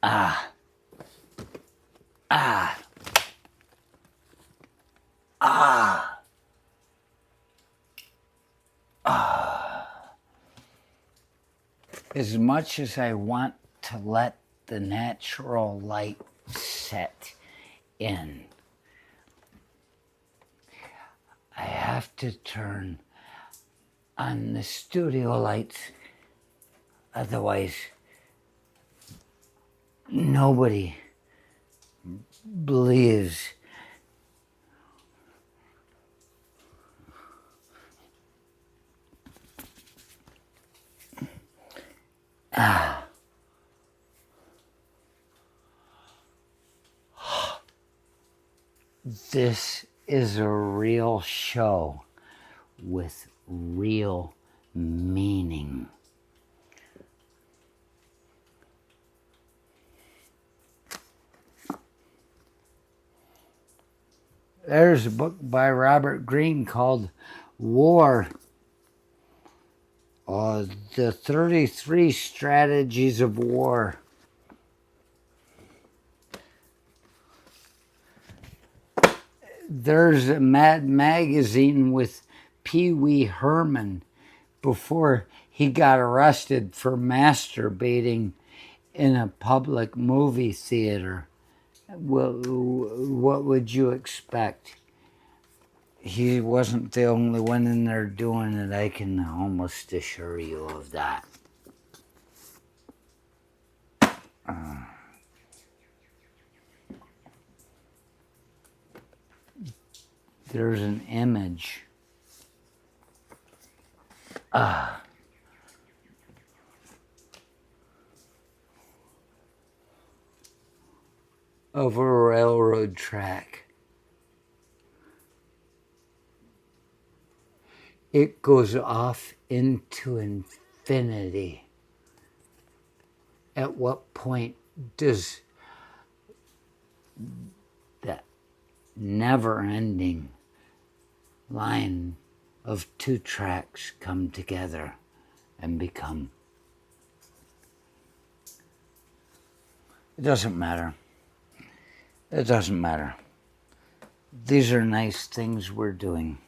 Ah, ah, ah, ah. As much as I want to let the natural light set in, I have to turn on the studio lights. Otherwise, nobody believes. Ah. This is a real show with real meaning. There's a book by Robert Greene called War, the 33 Strategies of War. There's a Mad Magazine with Pee Wee Herman before he got arrested for masturbating in a public movie theater. What would you expect? He wasn't the only one in there doing it, I can almost assure you of that. There's an image. Of a railroad track. It goes off into infinity. At what point does that never-ending line of two tracks come together and become? It doesn't matter. It doesn't matter. These are nice things we're doing.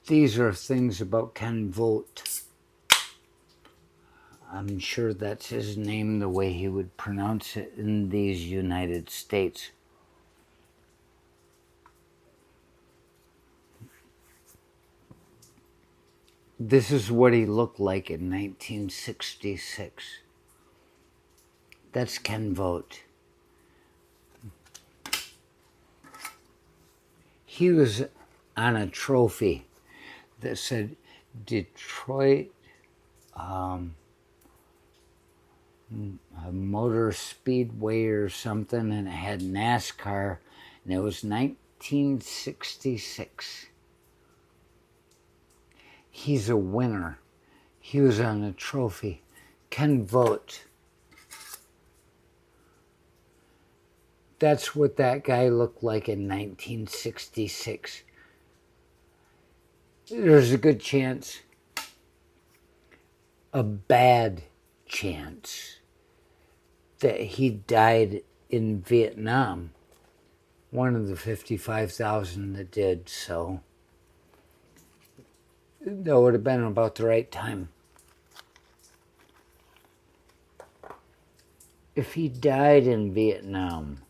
These are things about Ken Vogt. I'm sure that's his name, the way he would pronounce it in these United States. This is what he looked like in 1966. That's Ken Vogt. He was on a trophy that said Detroit Motor Speedway or something, and it had NASCAR, and it was 1966. He's a winner. He was on a trophy. Ken Vogt. That's what that guy looked like in 1966. There's a good chance, a bad chance, that he died in Vietnam. One of the 55,000 that did, so that would have been about the right time. If he died in Vietnam,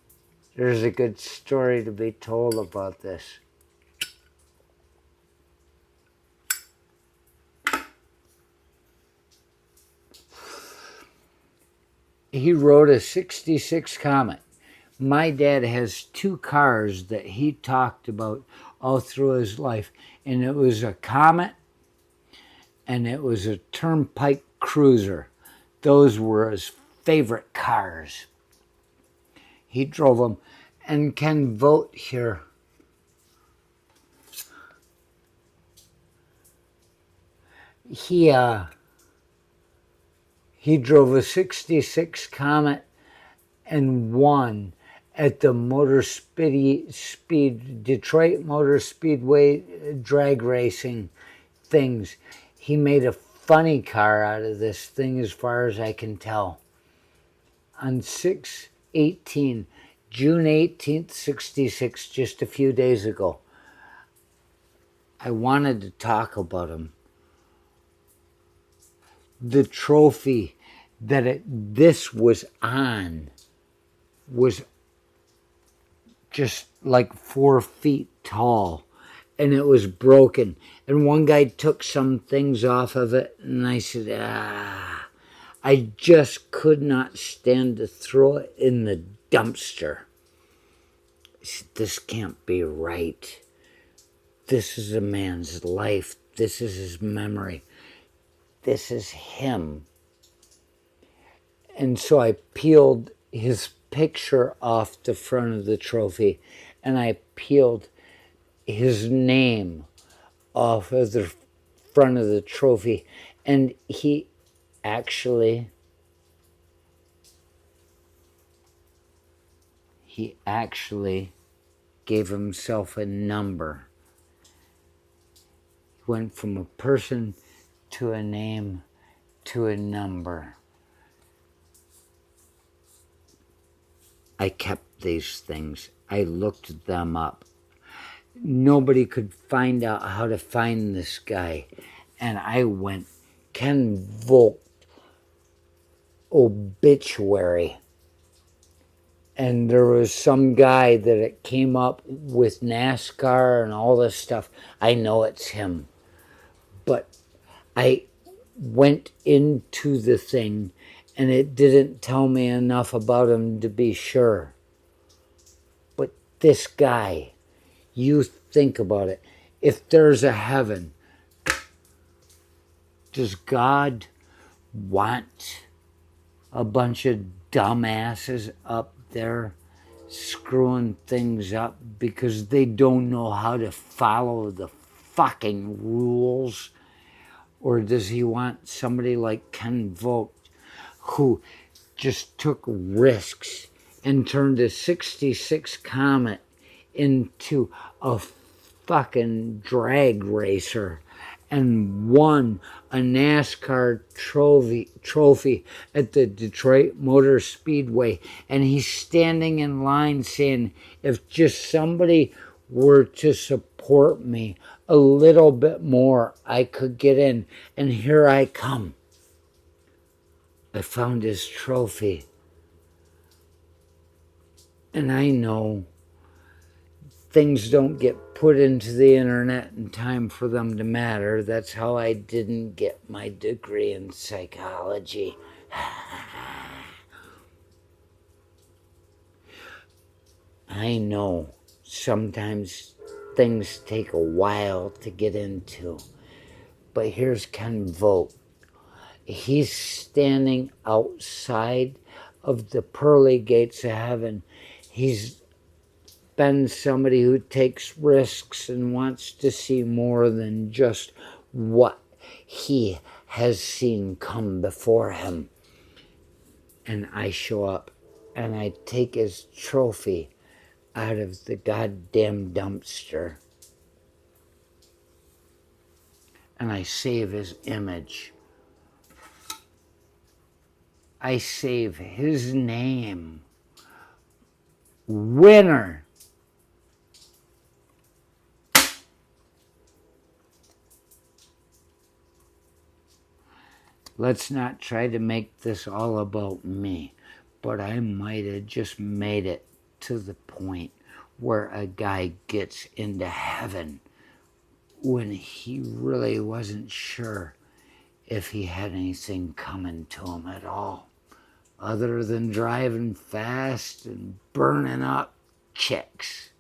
there's a good story to be told about this. He rode a 66 Comet. My dad has two cars that he talked about all through his life, and it was a Comet and it was a Turnpike Cruiser. Those were his favorite cars. He drove them. And Ken Vogt here, he drove a 66 Comet and won at the Detroit Motor Speedway drag racing things. He made a funny car out of this thing, as far as I can tell. On 6/18, June 18th, 66, just a few days ago. I wanted to talk about him. The trophy that this was on was just like 4 feet tall, and it was broken. And one guy took some things off of it, and I said, I just could not stand to throw it in the dumpster. I said, this can't be right. This is a man's life. This is his memory. This is him. And so I peeled his picture off the front of the trophy, and I peeled his name off of the front of the trophy, and he actually gave himself a number. He went from a person to a name to a number. I kept these things. I looked them up. Nobody could find out how to find this guy. And I went, Ken Vogt obituary. And there was some guy that it came up with NASCAR and all this stuff. I know it's him. But I went into the thing, and it didn't tell me enough about him to be sure. But this guy, you think about it. If there's a heaven, does God want a bunch of dumbasses up there screwing things up because they don't know how to follow the fucking rules? Or does he want somebody like Ken Vogt, who just took risks and turned a 66 Comet into a fucking drag racer and won a NASCAR trophy at the Detroit Motor Speedway? And he's standing in line saying, if just somebody were to support me a little bit more, I could get in. And here I come. I found his trophy. And I know things don't get put into the internet in time for them to matter. That's how I didn't get my degree in psychology. I know sometimes things take a while to get into. But here's Ken Vogt. He's standing outside of the pearly gates of heaven. He's been somebody who takes risks and wants to see more than just what he has seen come before him. And I show up and I take his trophy out of the goddamn dumpster. And I save his image. I save his name. Winner. Let's not try to make this all about me, but I might have just made it to the point where a guy gets into heaven when he really wasn't sure if he had anything coming to him at all, other than driving fast and burning up chicks.